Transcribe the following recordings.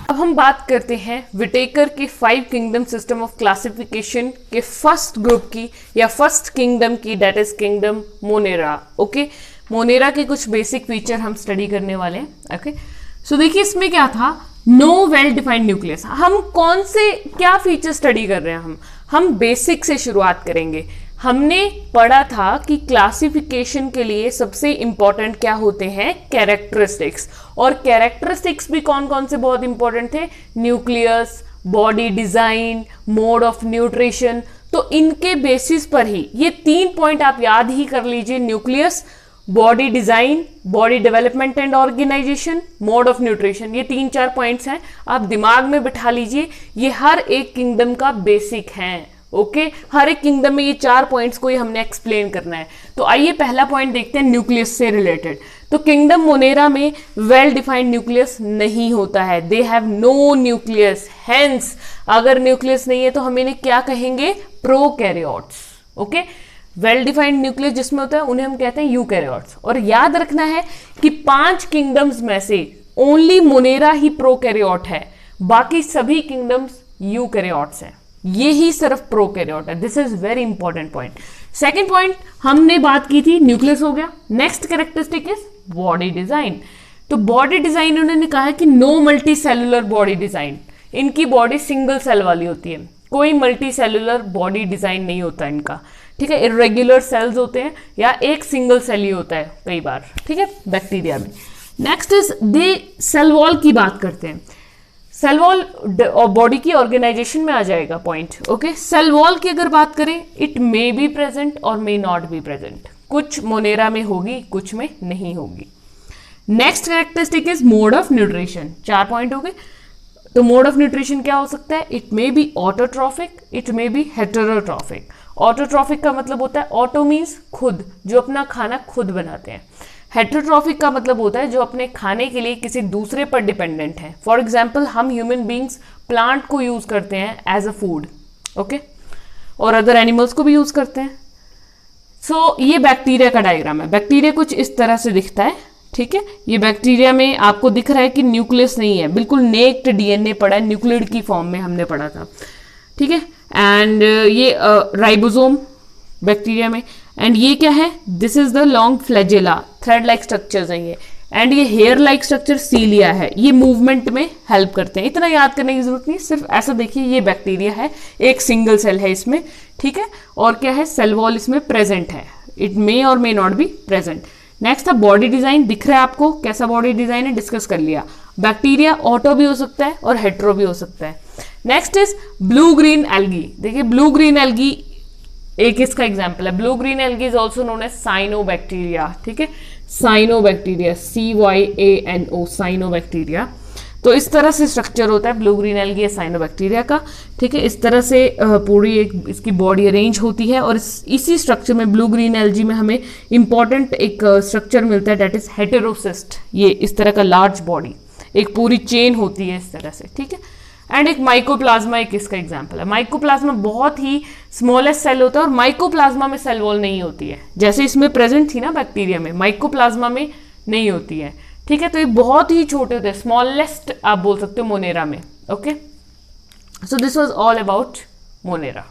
अब हम बात करते हैं विटेकर के 5 किंगडम सिस्टम ऑफ क्लासिफिकेशन के फर्स्ट ग्रुप की या फर्स्ट किंगडम की, that is kingdom Monera. Okay, Monera के कुछ बेसिक फीचर हम स्टडी करने वाले हैं। ओके, सो देखिए इसमें क्या था, नो वेल डिफाइंड न्यूक्लियस। हम कौन से क्या फीचर स्टडी कर रहे हैं, हम बेसिक से शुरुआत करेंगे। हमने पढ़ा था कि क्लासिफिकेशन के लिए सबसे इंपॉर्टेंट क्या होते हैं, कैरेक्टरिस्टिक्स। और कैरेक्टरिस्टिक्स भी कौन कौन से बहुत इंपॉर्टेंट थे, nucleus, body design, mode of nutrition. तो इनके बेसिस पर ही ये 3 पॉइंट आप याद ही कर लीजिए, nucleus, body design, body development and organisation, mode of nutrition. ये 3-4 पॉइंट्स हैं, आप दिमाग में बिठा लीजिए, ये हर एक किंगडम का बेसिक है। ओके, हर एक किंगडम में ये 4 पॉइंट्स को ही हमने एक्सप्लेन करना है। तो आइए पहला पॉइंट देखते हैं न्यूक्लियस से रिलेटेड। तो किंगडम मोनेरा में वेल डिफाइंड न्यूक्लियस नहीं होता है, they have no nucleus. Hence अगर न्यूक्लियस नहीं है तो हम इन्हें क्या कहेंगे, prokaryotes. Okay, well defined nucleus जिसमें होता है उन्हें हम कहते हैं यूकैरियोट्स। और याद रखना है कि 5 किंगडम्स में से ओनली मोनेरा ही प्रोकैरियोट है, बाकी सभी किंगडम्स यूकैरियोट्स हैं, ये ही सिर्फ प्रोकैरियोट है। This is very important point. Second point हमने बात की थी, न्यूक्लियस हो गया। Next characteristic is body design. तो बॉडी डिजाइन उन्होंने कहा है कि no multi cellular body design, इनकी बॉडी सिंगल सेल वाली होती है, कोई मल्टी सेलुलर बॉडी डिजाइन नहीं होता इनका। ठीक है, इरेगुलर सेल्स होते हैं या एक सिंगल सेल ही होता है कई बार। ठीक है, बैक्टीरिया में। Next is they sell wall की बात करते हैं। सेल वॉल बॉडी की ऑर्गेनाइजेशन में आ जाएगा पॉइंट। ओके, सेल वॉल की अगर बात करें, इट मे बी प्रेजेंट और मे नॉट बी प्रेजेंट। कुछ मोनेरा में होगी, कुछ में नहीं होगी। Next characteristic is mode of nutrition. 4 point हो गए। तो मोड ऑफ न्यूट्रिशन क्या हो सकता है, it may be autotrophic, it may be heterotrophic. Autotrophic का मतलब होता है, ऑटो मीन्स खुद, जो अपना खाना खुद बनाते हैं। हेटेरोट्रॉफिक का मतलब होता है जो अपने खाने के लिए किसी दूसरे पर डिपेंडेंट है। फॉर एग्जाम्पल हम ह्यूमन बींग्स प्लांट को यूज करते हैं एज अ फूड, ओके, और अदर एनिमल्स को भी यूज करते हैं। सो ये बैक्टीरिया का डायग्राम है। बैक्टीरिया कुछ इस तरह से दिखता है। ठीक है, ये बैक्टीरिया में आपको दिख रहा है कि न्यूक्लियस नहीं है, बिल्कुल नेक्ड डीएनए पड़ा है, न्यूक्लिड की फॉर्म में हमने पढ़ा था। ठीक है, एंड ये राइबोसोम बैक्टीरिया में। एंड ये क्या है, this is the long flagella, thread like structures हैं ये। एंड ये हेयर लाइक स्ट्रक्चर सीलिया है, ये मूवमेंट में हेल्प करते हैं। इतना याद करने की जरूरत नहीं, सिर्फ ऐसा देखिए ये बैक्टीरिया है, एक सिंगल सेल है इसमें। ठीक है, और क्या है, सेल वॉल इसमें प्रेजेंट है, इट मे और may not be present. Next था बॉडी डिजाइन। दिख रहा है आपको कैसा बॉडी डिजाइन है, डिस्कस कर लिया। बैक्टीरिया ऑटो भी हो सकता है और हेट्रो भी हो सकता है। Next is blue green algae. देखिए ब्लू ग्रीन एल्गी एक इसका एग्जाम्पल है। Blue green algae is also known as cyanobacteria. ठीक है, साइनोबैक्टीरिया, CYANO, साइनोबैक्टीरिया। तो इस तरह से स्ट्रक्चर होता है ब्लू ग्रीन एल्गी या साइनोबैक्टीरिया का। ठीक है, इस तरह से पूरी एक इसकी बॉडी अरेंज होती है। और इसी स्ट्रक्चर में ब्लू ग्रीन एल्गी में हमें इंपॉर्टेंट एक स्ट्रक्चर मिलता है, डेट इज हेटेरोसिस्ट। ये इस तरह का लार्ज बॉडी, एक पूरी चेन होती है इस तरह से। ठीक है, एंड एक माइकोप्लाज्मा एक इसका एग्जाम्पल है। माइकोप्लाज्मा बहुत ही स्मॉलेस्ट सेल होता है और माइकोप्लाज्मा में सेल वॉल नहीं होती है, जैसे इसमें प्रेजेंट थी ना बैक्टीरिया में, माइकोप्लाज्मा में नहीं होती है। ठीक है, तो ये बहुत ही छोटे होते हैं, स्मॉलेस्ट आप बोल सकते हो मोनेरा में। Okay, so this was all about Monera.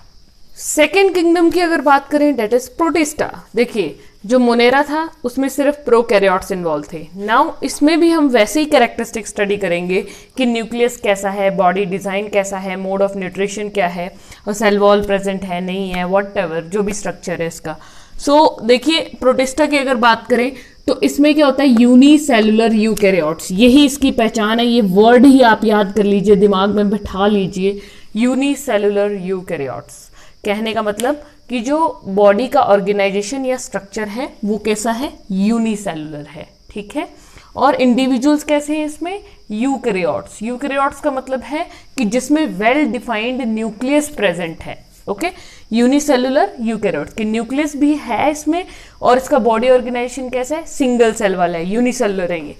Second kingdom की अगर बात करें, डेट इज प्रोटिस्टा। देखिए जो मोनेरा था उसमें सिर्फ प्रोकैरियोट्स इन्वॉल्व थे। नाउ इसमें भी हम वैसे ही कैरेक्टरिस्टिक स्टडी करेंगे कि न्यूक्लियस कैसा है, बॉडी डिजाइन कैसा है, मोड ऑफ न्यूट्रिशन क्या है, और सेल वॉल प्रेजेंट है नहीं है, व्हाटएवर जो भी स्ट्रक्चर है इसका। सो देखिए प्रोटिस्टा की अगर बात करें तो इसमें क्या होता है, यूनिसेलुलर यूकैरियोट्स, यही इसकी पहचान है। ये वर्ड ही आप याद कर लीजिए, दिमाग में बिठा लीजिए, यूनिसेलुलर यूकैरियोट्स। कहने का मतलब कि जो बॉडी का ऑर्गेनाइजेशन या स्ट्रक्चर है वो कैसा है, यूनिसेलुलर है। ठीक है, और इंडिविजुअल्स कैसे हैं इसमें, यूकैरियोट्स। यूकैरियोट्स का मतलब है कि जिसमें वेल डिफाइंड न्यूक्लियस प्रेजेंट है। ओके, यूनिसेलुलर यूकैरियोट्स की न्यूक्लियस भी है इसमें, और इसका बॉडी ऑर्गेनाइजेशन कैसा है, सिंगल सेल वाला है, यूनिसेलुलर है ये।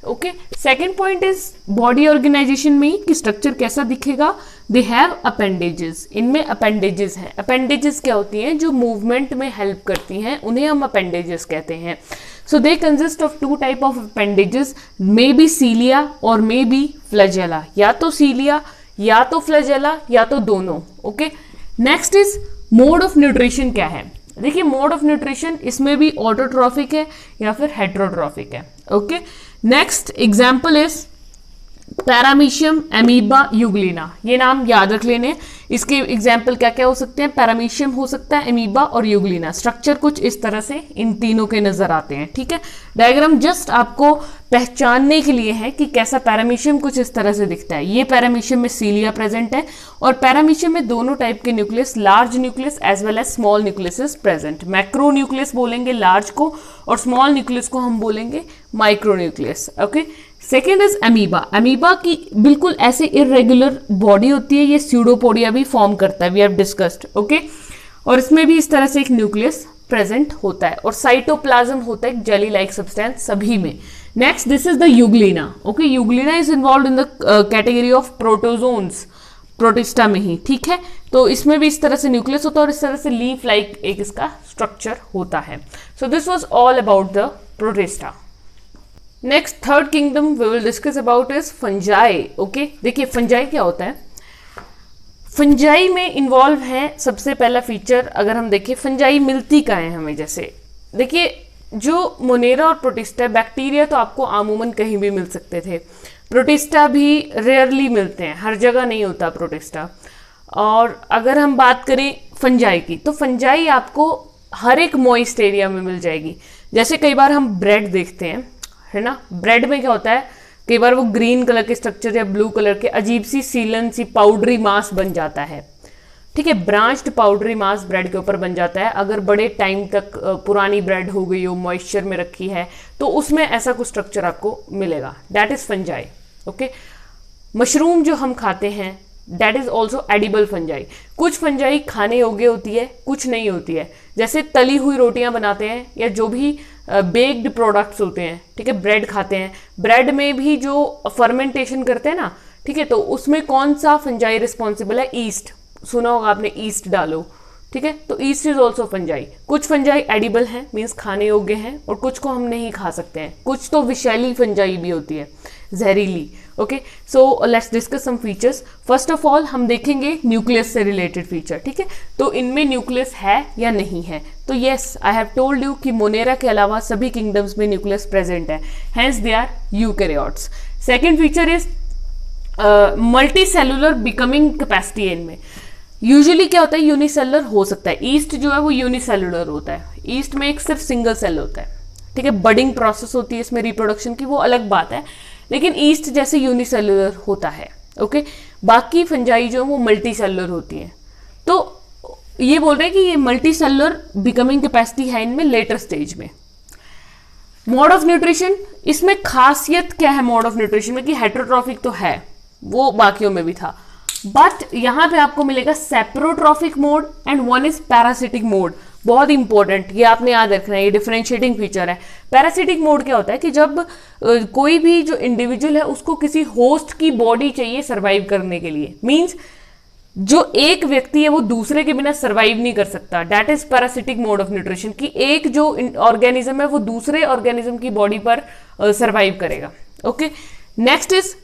Okay, second point is body organisation में कि स्ट्रक्चर कैसा दिखेगा, दे हैव अपेंडेजेस, इनमें अपेंडेजेस हैं। अपेंडेजेस क्या होती हैं? जो मूवमेंट में हेल्प करती हैं, उन्हें हम अपेंडेजेस कहते हैं। So they consist of two type of appendages, may be cilia और मे बी फ्लैजेला, या तो सीलिया या तो फ्लैजेला या तो दोनों। Okay, next is mode of nutrition क्या है? देखिए मोड ऑफ न्यूट्रिशन इसमें भी ऑटोट्रॉफिक है या फिर हेट्रोट्रॉफिक है। Okay, next example is paramecium, amoeba, Euglena, ये नाम याद रख लेने। इसके एग्जाम्पल क्या क्या हो सकते हैं? पैरामीशियम हो सकता है, एमीबा और यूग्लिना। स्ट्रक्चर कुछ इस तरह से इन तीनों के नजर आते हैं। ठीक है, डायग्राम जस्ट आपको पहचानने के लिए है कि कैसा पैरामीशियम कुछ इस तरह से दिखता है। ये पैरामीशियम में सीलिया प्रेजेंट है और पैरामीशियम में दोनों टाइप के nucleus, large nucleus as well as small nucleus is present. Macro nucleus बोलेंगे लार्ज को और स्मॉल न्यूक्लियस को हम बोलेंगे micro nucleus. Okay, second is amoeba. Amoeba की बिल्कुल ऐसे इरेगुलर बॉडी होती है, ये स्यूडोपोडिया भी फॉर्म करता है, वी हैव डिस्कस्ड। ओके, और इसमें भी इस तरह से एक न्यूक्लियस प्रेजेंट होता है और साइटोप्लाज्म होता है, जेली लाइक सब्सटेंस सभी में। Next this is the Euglena. Okay, Euglena is involve in the category of protozoans, protista में ही। ठीक है, तो इसमें भी इस तरह से न्यूक्लियस होता है और इस तरह से लीफ लाइक एक इसका स्ट्रक्चर होता है। So this was all about the protista. Next third kingdom we will discuss about is fungi. Okay, देखिए फंजाई क्या होता है? फंजाई में इन्वॉल्व है सबसे पहला फीचर, अगर हम देखें फंजाई मिलती कहाँ है हमें, जैसे देखिए जो मोनेरा और प्रोटिस्टा, बैक्टीरिया तो आपको आमूमन कहीं भी मिल सकते थे, प्रोटिस्टा भी रेयरली मिलते हैं, हर जगह नहीं होता प्रोटिस्टा। और अगर हम बात करें फंजाई की, तो फंजाई आपको हर एक मॉइस्ट एरिया में मिल जाएगी। जैसे कई बार हम ब्रेड देखते हैं, है ना, ब्रेड में क्या होता है, कई बार वो ग्रीन कलर के स्ट्रक्चर या ब्लू कलर के अजीब सी सीलन सी पाउडरी मास बन जाता है। ठीक है, ब्रांच्ड पाउडरी मास ब्रेड के ऊपर बन जाता है। अगर बड़े टाइम तक पुरानी ब्रेड हो गई हो, मॉइस्चर में रखी है, तो उसमें ऐसा कुछ स्ट्रक्चर आपको मिलेगा, that is fungi. Okay, mushroom जो हम खाते हैं that is also edible fungi. कुछ फंजाई खाने योग्य होती है, कुछ नहीं होती है। जैसे तली हुई रोटियां बनाते हैं या जो भी बेक्ड प्रोडक्ट्स होते हैं, ठीक है, ब्रेड खाते हैं, ब्रेड में भी जो फर्मेंटेशन करते हैं ना, ठीक है, तो उसमें कौन सा फंजाई रिस्पॉन्सिबल है? ईस्ट, सुना होगा आपने, ईस्ट डालो। ठीक है, तो ईस्ट इज ऑल्सो फंजाई। कुछ फंजाई एडिबल हैं, मीन्स खाने योग्य हैं, और कुछ को हम नहीं खा सकते हैं। कुछ तो विषैली फंजाई भी होती है, जहरीली। Okay, so let's discuss some features. First of all हम देखेंगे न्यूक्लियस से रिलेटेड फीचर। ठीक है, तो इनमें न्यूक्लियस है या नहीं है? तो yes, I have told you कि मोनेरा के अलावा सभी किंगडम्स में न्यूक्लियस प्रेजेंट है, hence they are eukaryotes. Second feature is multi cellular becoming capacity. इनमें यूजुअली क्या होता है, यूनिसेलुलर हो सकता है। ईस्ट जो है वो यूनिसेलुलर होता है, ईस्ट में एक सिर्फ सिंगल सेल होता है। ठीक है, बडिंग प्रोसेस होती है इसमें रिप्रोडक्शन की, वो अलग बात है, लेकिन ईस्ट जैसे यूनिसेलुलर होता है। ओके, बाकी फंजाई जो है वो मल्टी सेलुलर होती है। तो ये बोल रहे हैं कि ये मल्टी सेलुलर बिकमिंग कैपेसिटी है इनमें लेटर स्टेज में। मोड ऑफ न्यूट्रिशन, इसमें खासियत क्या है मोड ऑफ न्यूट्रिशन में कि हेट्रोट्रॉफिक तो है, वो बाकियों में भी था, बट यहां पे आपको मिलेगा saprotrophic mode and one is parasitic mode. बहुत इंपॉर्टेंट, ये आपने याद रखना है, ये डिफरेंशिएटिंग फीचर है। पैरासिटिक मोड क्या होता है कि जब कोई भी जो इंडिविजुअल है उसको किसी होस्ट की बॉडी चाहिए सर्वाइव करने के लिए, मींस जो एक व्यक्ति है वो दूसरे के बिना सर्वाइव नहीं कर सकता, that is parasitic mode of nutrition, कि एक जो ऑर्गेनिज्म है वो दूसरे ऑर्गेनिज्म की बॉडी पर सर्वाइव करेगा। Okay, next is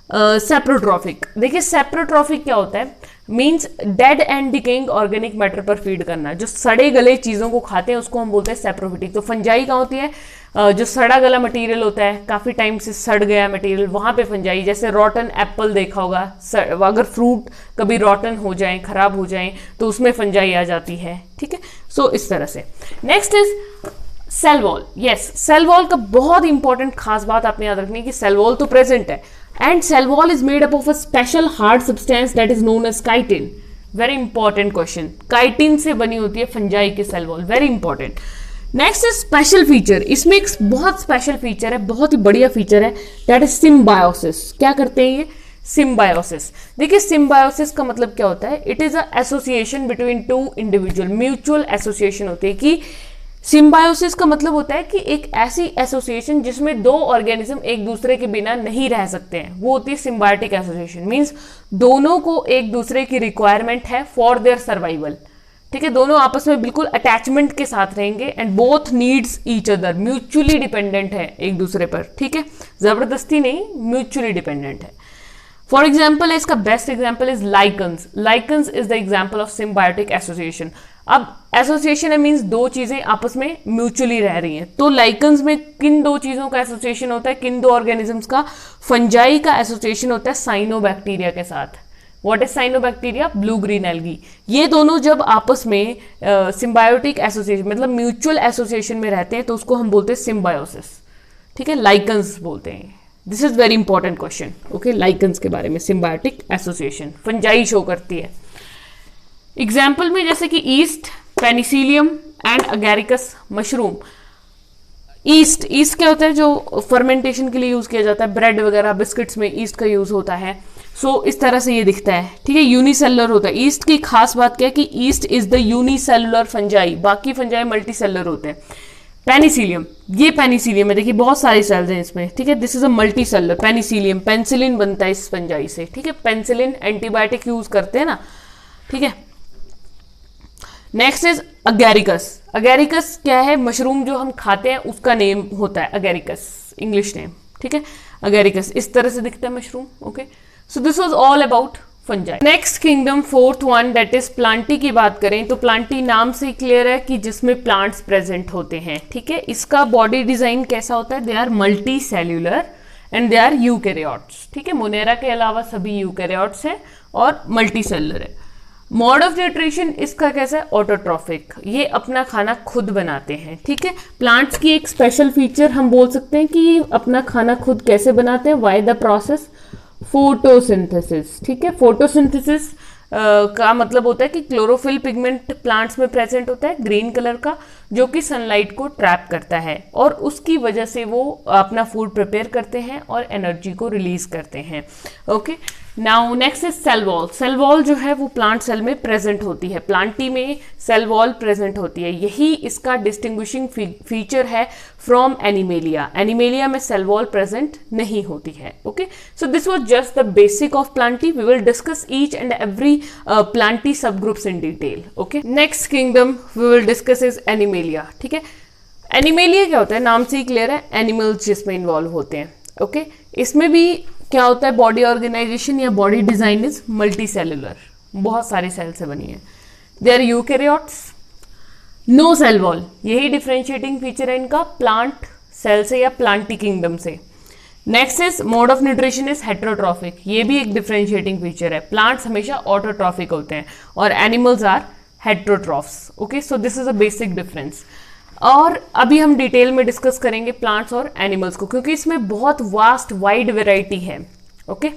saprotrophic. देखिए सेप्रोट्रॉफिक क्या होता है, means dead and decaying organic matter पर फीड करना। जो सड़े गले चीजों को खाते हैं उसको हम बोलते हैं सेप्रोफिटिक। तो फंजाई कहाँ होती है, जो सड़ा गला मटेरियल होता है, काफी टाइम से सड़ गया मटेरियल, वहां पे फंजाई। जैसे रॉटन एप्पल देखा होगा, अगर फ्रूट कभी रॉटन हो जाए, खराब हो जाए, तो उसमें फंजाई आ जाती है। ठीक है, सो इस तरह से। Next is cell wall. Yes, cell wall का बहुत इंपॉर्टेंट खास बात आपने याद रखनी है कि सेल वॉल तो प्रेजेंट है, and cell wall is made up of a special hard substance that is known as chitin. Very important question. chitin से बनी होती है फंजाई की cell wall, very important. Next is special feature. इसमें एक बहुत स्पेशल फीचर है, बहुत ही बढ़िया फीचर है, दैट इज सिम्बायोसिस। क्या करते हैं ये? सिम्बायोसिस। देखिए सिम्बायोसिस का मतलब क्या होता है, it is a association between two individual, mutual association होती है कि सिम्बायोसिस का मतलब होता है कि एक ऐसी एसोसिएशन जिसमें दो ऑर्गेनिज्म एक दूसरे के बिना नहीं रह सकते हैं, वो होती है सिम्बायोटिक एसोसिएशन। मींस दोनों को एक दूसरे की रिक्वायरमेंट है फॉर देयर सर्वाइवल, ठीक है। दोनों आपस में बिल्कुल अटैचमेंट के साथ रहेंगे and both needs each other, mutually dependent है एक दूसरे पर, ठीक है, जबरदस्ती नहीं, म्यूचुअली डिपेंडेंट है। फॉर एग्जाम्पल, इसका best example is lichens. Lichens is the example of symbiotic association. अब एसोसिएशन है मीन्स दो चीजें आपस में म्यूचुअली रह रही हैं, तो लाइकन्स में किन दो चीजों का एसोसिएशन होता है, किन दो ऑर्गेनिजम्स का? फंजाई का एसोसिएशन होता है साइनोबैक्टीरिया के साथ। What is cyanobacteria? Blue green algae. ये दोनों जब आपस में सिम्बायोटिक एसोसिएशन मतलब म्यूचुअल एसोसिएशन में रहते हैं तो उसको हम बोलते हैं सिम्बायोसिस, ठीक है, लाइकन्स बोलते हैं। This is very important question, okay, lichens के बारे में, सिम्बायोटिक एसोसिएशन फंजाई शो करती है। एग्जाम्पल में जैसे कि east, Penicillium and Agaricus mushroom. East, east क्या होता है? जो फर्मेंटेशन के लिए यूज किया जाता है, ब्रेड वगैरह बिस्किट्स में ईस्ट का यूज होता है। इस तरह से ये दिखता है, ठीक है, यूनिसेलुलर होता है। ईस्ट की खास बात क्या है कि east is the unicellular fungi, बाकी फंजाई मल्टीसेलुलर होते हैं। पेनिसिलियम, ये पेनिसिलियम है, देखिए बहुत सारी सेल्स हैं इसमें, ठीक है, this is a multicellular Penicillium. Penicillin बनता है इस फंजाई से, ठीक है, पेंसिलिन एंटीबायोटिक यूज करते हैं ना, ठीक है। Next is Agaricus. अगैरिकस क्या है? मशरूम जो हम खाते हैं उसका नेम होता है अगैरिकस, इंग्लिश नेम, ठीक है, अगैरिकस। इस तरह से दिखता है mushroom, okay. So this was all about fungi. Next kingdom, fourth one, that is Plantae की बात करें तो प्लांटी नाम से क्लियर है कि जिसमें प्लांट्स प्रेजेंट होते हैं, ठीक है। इसका बॉडी डिजाइन कैसा होता है? They are multi cellular and they are eukaryotes, ठीक है। मोनेरा के अलावा सभी यूकैरियोट्स हैं और मल्टी सेल्युलर है। मोड ऑफ न्यूट्रिशन इसका कैसा है? ऑटोट्रॉफिक, ये अपना खाना खुद बनाते हैं, ठीक है। प्लांट्स की एक स्पेशल फीचर हम बोल सकते हैं कि अपना खाना खुद कैसे बनाते हैं, वाई द प्रोसेस? फोटोसिंथेसिस, ठीक है। फोटोसिंथेसिस का मतलब होता है कि क्लोरोफिल पिगमेंट प्लांट्स में प्रेजेंट होता है ग्रीन कलर का, जो कि सनलाइट को ट्रैप करता है और उसकी वजह से वो अपना फूड प्रिपेयर करते हैं और एनर्जी को रिलीज करते हैं, okay. Now next is cell wall. Cell wall जो है वो प्लांट सेल में प्रेजेंट होती है, प्लांटी में सेल वॉल प्रेजेंट होती है, यही इसका डिस्टिंग्विशिंग फीचर है फ्रॉम एनिमेलिया। एनिमेलिया में सेल वॉल प्रेजेंट नहीं होती है, okay. So this was just the basic of Plantae. We will discuss each and every Plantae subgroups in detail, okay. Next kingdom we will discuss is Animalia, ठीक है। Animalia क्या होता है? नाम से ही क्लियर है, एनिमल्स जिसमें इन्वॉल्व होते हैं, ओके। इसमें भी क्या होता है? बॉडी ऑर्गेनाइजेशन या body design is multi cellular, बहुत सारी सेल से बनी है। They are eukaryotes, no cell wall, यही डिफरेंशिएटिंग फीचर है इनका प्लांट सेल से या प्लांटी किंगडम से। Next is mode of nutrition is heterotrophic, ये भी एक डिफरेंशिएटिंग फीचर है। प्लांट्स हमेशा ऑटोट्रॉफिक होते हैं और animals are heterotrophs, okay. So this is a basic difference. और अभी हम डिटेल में डिस्कस करेंगे प्लांट्स और एनिमल्स को, क्योंकि इसमें बहुत वास्ट वाइड वैरायटी है, ओके।